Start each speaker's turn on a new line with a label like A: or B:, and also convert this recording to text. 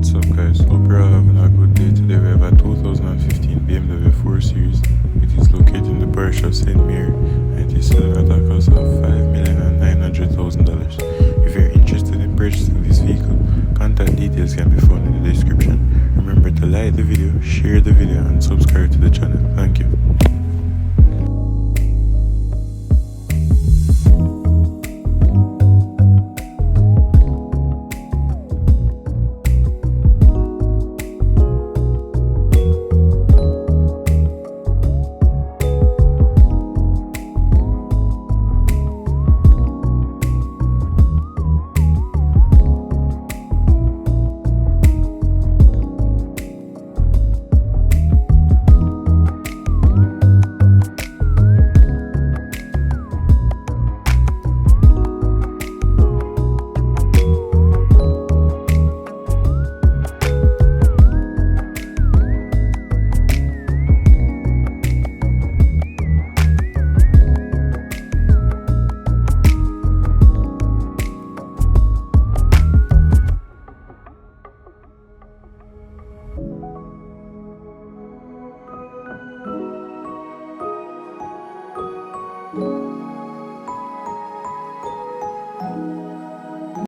A: What's up guys, hope you're all having a good day. Today we have a 2015 BMW 4 Series. It is located in the parish of St. Mary and it is selling at a cost of $5,900,000. If you're interested in purchasing this vehicle, contact details can be found in the description. Remember to like the video, share the video and subscribe to the channel. Thank you.